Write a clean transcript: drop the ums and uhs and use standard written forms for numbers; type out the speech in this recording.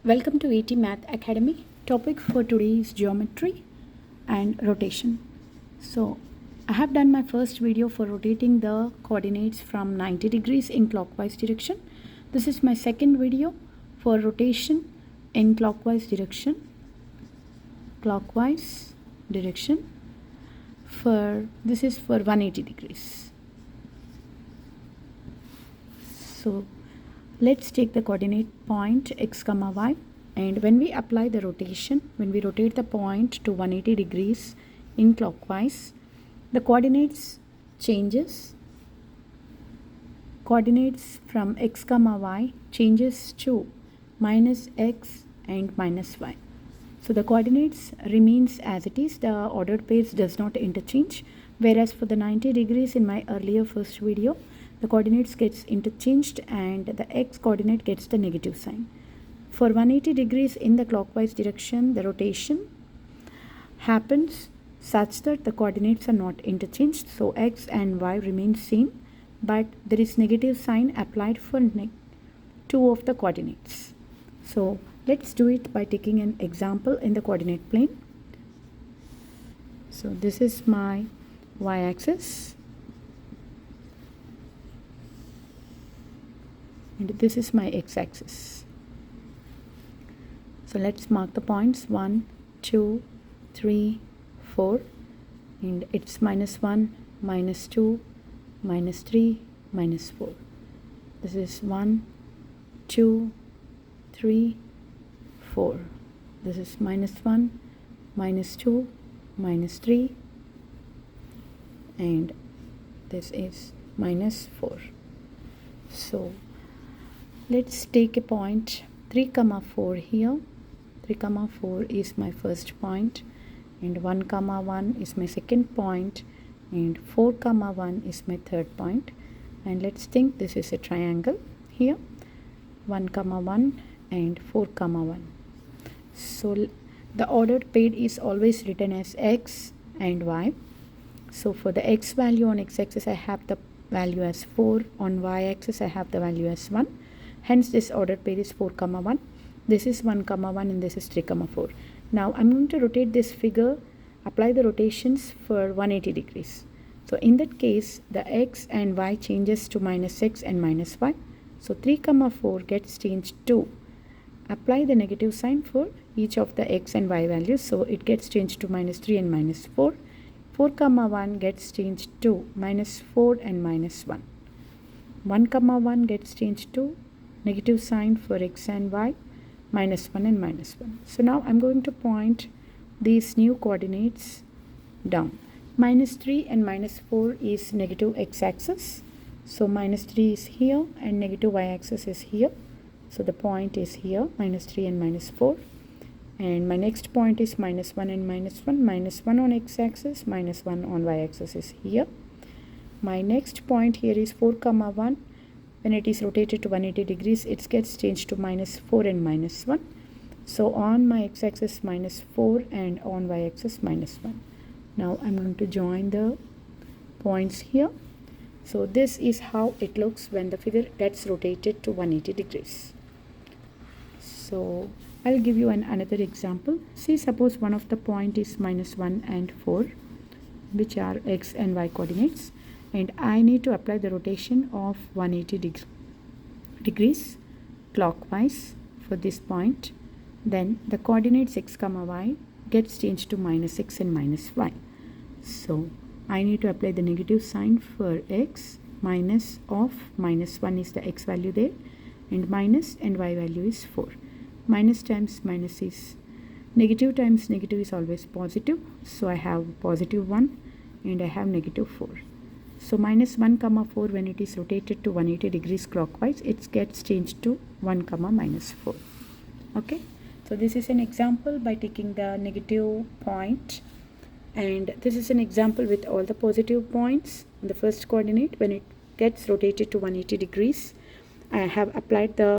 Welcome to AT Math Academy. Topic for today is geometry and rotation. So I have done my first video for rotating the coordinates from 90 degrees in clockwise direction. This is my second video for rotation in clockwise direction. This is for 180 degrees. So let's take the coordinate point x comma y, and when we apply the rotation, when we rotate the point to 180 degrees in clockwise, the coordinates from x comma y changes to minus x and minus y. So the coordinates remains as it is, the ordered pairs does not interchange, whereas for the 90 degrees in my earlier first video, the coordinates gets interchanged and the x coordinate gets the negative sign. For 180 degrees in the clockwise direction, the rotation happens such that the coordinates are not interchanged, so x and y remain same, but there is negative sign applied for two of the coordinates. So let's do it by taking an example in the coordinate plane. So this is my y-axis and this is my x-axis. So let's mark the points 1, 2, 3, 4, and it's minus 1, minus 2, minus 3, minus 4. This is 1, 2, 3, 4. This is minus 1, minus 2, minus 3, and this is minus 4. So let's take a point 3, 4 here. 3, 4 is my first point, and 1, 1 is my second point, and 4, 1 is my third point. And let's think this is a triangle here, 1, 1 and 4, 1. So the ordered pair is always written as x and y. So for the x value on x-axis, I have the value as 4. On y-axis, I have the value as 1. Hence, this ordered pair is 4, 1. This is 1, 1, and this is 3, 4. Now, I'm going to rotate this figure, apply the rotations for 180 degrees. So, in that case, the x and y changes to minus x and minus y. So, 3, 4 gets changed to, apply the negative sign for each of the x and y values. So, it gets changed to minus 3 and minus 4. 4, 1 gets changed to minus 4 and minus 1. 1, 1 gets changed to negative sign for x and y, minus 1 and minus 1. So now I'm going to point these new coordinates down. Minus 3 and minus 4 is negative x-axis. So minus 3 is here and negative y-axis is here. So the point is here, minus 3 and minus 4. And my next point is minus 1 and minus 1. Minus 1 on x-axis, minus 1 on y-axis is here. My next point here is 4, 1. When it is rotated to 180 degrees, it gets changed to minus 4 and minus 1. So on my x-axis minus 4 and on y-axis minus 1. Now I'm going to join the points here. So this is how it looks when the figure gets rotated to 180 degrees. So I'll give you another example. See, suppose one of the point is minus 1 and 4, which are x and y coordinates. And I need to apply the rotation of 180 degrees clockwise for this point. Then the coordinates x, y gets changed to minus x and minus y. So I need to apply the negative sign for x. Minus of minus 1 is the x value there, and minus and y value is 4. Minus times minus is negative times negative is always positive. So I have positive 1 and I have negative 4. So minus 1, 4, when it is rotated to 180 degrees clockwise, it gets changed to 1, minus 4. Okay. So this is an example by taking the negative point. And this is an example with all the positive points. The first coordinate, when it gets rotated to 180 degrees, I have applied the